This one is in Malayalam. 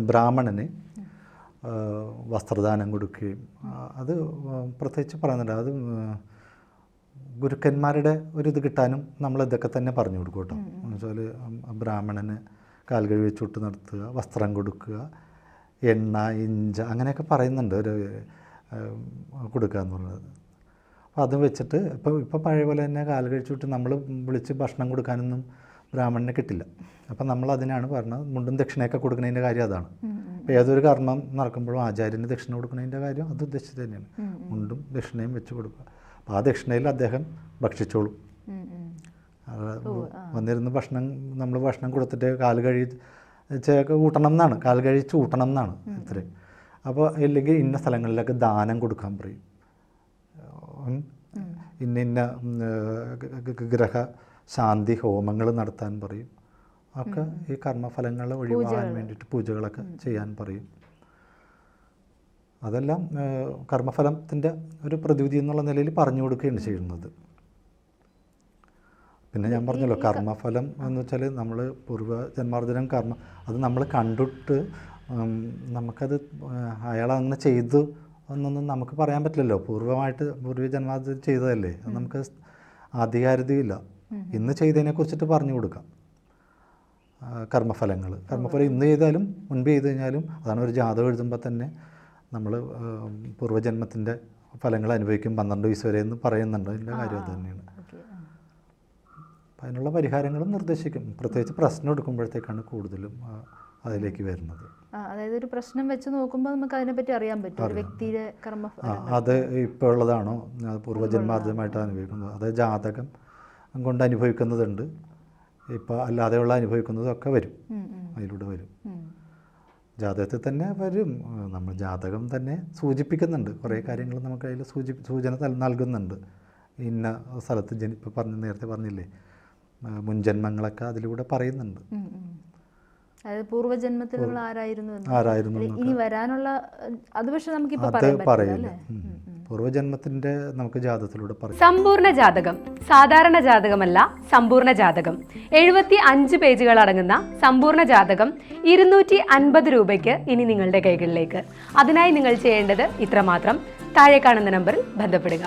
ബ്രാഹ്മണന് വസ്ത്രദാനം കൊടുക്കുകയും അത് പ്രത്യേകിച്ച് പറയുന്നുണ്ട്. അത് ഗുരുക്കന്മാരുടെ ഒരിത് കിട്ടാനും നമ്മൾ ഇതൊക്കെ തന്നെ പറഞ്ഞു കൊടുക്കും കേട്ടോ. എന്ന് വെച്ചാൽ ബ്രാഹ്മണന് കാൽ കഴുകി ചുട്ട് നടത്തുക, വസ്ത്രം കൊടുക്കുക, എണ്ണ, ഇഞ്ച അങ്ങനെയൊക്കെ പറയുന്നുണ്ട് ഒരു കൊടുക്കുക എന്ന് പറയുന്നത്. അപ്പോൾ അത് വെച്ചിട്ട് ഇപ്പോൾ പഴയ പോലെ തന്നെ കാൽ കഴിച്ചിട്ട് നമ്മൾ വിളിച്ച് ഭക്ഷണം കൊടുക്കാനൊന്നും ബ്രാഹ്മണനെ കിട്ടില്ല. അപ്പം നമ്മൾ അതിനാണ് പറഞ്ഞത് മുണ്ടും ദക്ഷിണയൊക്കെ കൊടുക്കുന്നതിൻ്റെ കാര്യം അതാണ്. അപ്പോൾ ഏതൊരു കർമ്മം നടക്കുമ്പോഴും ആചാര്യന് ദക്ഷിണ കൊടുക്കുന്നതിൻ്റെ കാര്യം അത് ഉദ്ദേശിച്ചത് തന്നെയാണ്. മുണ്ടും ദക്ഷിണയും വെച്ച് കൊടുക്കുക. അപ്പോൾ ആ ദക്ഷിണയിൽ അദ്ദേഹം ഭക്ഷിച്ചോളും. വന്നിരുന്ന് നമ്മൾ ഭക്ഷണം കൊടുത്തിട്ട് കാൽ കഴിച്ചൊക്കെ ഊട്ടണം എന്നാണ്, കാൽ കഴിച്ച് ഊട്ടണം എന്നാണ് ഇത്രയും. അപ്പോൾ ഇല്ലെങ്കിൽ ഇന്ന സ്ഥലങ്ങളിലൊക്കെ ദാനം കൊടുക്കാൻ പറയും. ഇന്ന ഗ്രഹ ശാന്തി ഹോമങ്ങൾ നടത്താൻ പറയും. ഒക്കെ ഈ കർമ്മഫലങ്ങൾ ഒഴിവാകാൻ വേണ്ടിയിട്ട് പൂജകളൊക്കെ ചെയ്യാൻ പറയും. അതെല്ലാം കർമ്മഫലത്തിൻ്റെ ഒരു പ്രതിവിധി എന്നുള്ള നിലയിൽ പറഞ്ഞു കൊടുക്കുകയാണ് ചെയ്യുന്നത്. പിന്നെ ഞാൻ പറഞ്ഞല്ലോ, കർമ്മഫലം എന്ന് വെച്ചാൽ നമ്മൾ പൂർവ്വജന്മാർജ്ജനം കർമ്മ അത് നമ്മൾ കണ്ടിട്ട് നമുക്കത് അയാളങ്ങനെ ചെയ്തു എന്നൊന്നും നമുക്ക് പറയാൻ പറ്റില്ലല്ലോ. പൂർവ്വജന്മാർജ്ജനം ചെയ്തതല്ലേ, അത് നമുക്ക് ആധികാരികതയില്ല. ഇന്ന് ചെയ്തതിനെക്കുറിച്ചിട്ട് പറഞ്ഞു കൊടുക്കാം. കർമ്മഫലം ഇന്ന് ചെയ്താലും മുൻപ് ചെയ്ത് കഴിഞ്ഞാലും അതാണ്. ഒരു ജാതകം എഴുതുമ്പോൾ തന്നെ നമ്മൾ പൂർവ്വജന്മത്തിൻ്റെ ഫലങ്ങൾ അനുഭവിക്കും 12 വയസ്സ് വരെ എന്ന് പറയുന്നുണ്ട്. അതിൻ്റെ കാര്യം അത് തന്നെയാണ്. അപ്പം അതിനുള്ള പരിഹാരങ്ങളും നിർദ്ദേശിക്കും. പ്രത്യേകിച്ച് പ്രശ്നം എടുക്കുമ്പോഴത്തേക്കാണ് കൂടുതലും അതിലേക്ക് വരുന്നത്. അതായത് ഒരു പ്രശ്നം വെച്ച് നോക്കുമ്പോൾ നമുക്ക് അതിനെപ്പറ്റി അറിയാൻ പറ്റും ഒരു വ്യക്തിയുടെ അത് ഇപ്പോൾ ഉള്ളതാണോ പൂർവ്വജന്മാർജ്ജമായിട്ട് അനുഭവിക്കുന്നത്, അത് ജാതകം കൊണ്ട് അനുഭവിക്കുന്നതുണ്ട്, ഇപ്പോൾ അല്ലാതെയുള്ള അനുഭവിക്കുന്നതൊക്കെ വരും, അതിലൂടെ വരും. ജാതകത്തിൽ തന്നെ വരും. നമ്മൾ ജാതകം തന്നെ സൂചിപ്പിക്കുന്നുണ്ട് കുറേ കാര്യങ്ങൾ, നമുക്ക് അതിൽ സൂചന നൽകുന്നുണ്ട്. ഇന്ന സ്ഥലത്ത് ഇപ്പോൾ നേരത്തെ പറഞ്ഞില്ലേ, മുൻജന്മങ്ങളൊക്കെ അതിലൂടെ പറയുന്നുണ്ട്. അതായത് പൂർവ്വജന്മത്തിൽ നമ്മൾ ആരായിരുന്നു ഇനി വരാനുള്ള അത് പക്ഷെ നമുക്കിപ്പോൾ പറയില്ല. പൂർവ്വജന്മത്തിൻ്റെ നമുക്ക് ജാതകത്തിലൂടെ പറയും. സമ്പൂർണ്ണ ജാതകം സാധാരണ ജാതകമല്ല, സമ്പൂർണ്ണ ജാതകം 75 പേജുകൾ അടങ്ങുന്ന സമ്പൂർണ്ണ ജാതകം 250 രൂപയ്ക്ക് ഇനി നിങ്ങളുടെ കൈകളിലേക്ക്. അതിനായി നിങ്ങൾ ചെയ്യേണ്ടത് ഇത്രമാത്രം: താഴെ കാണുന്ന നമ്പറിൽ ബന്ധപ്പെടുക.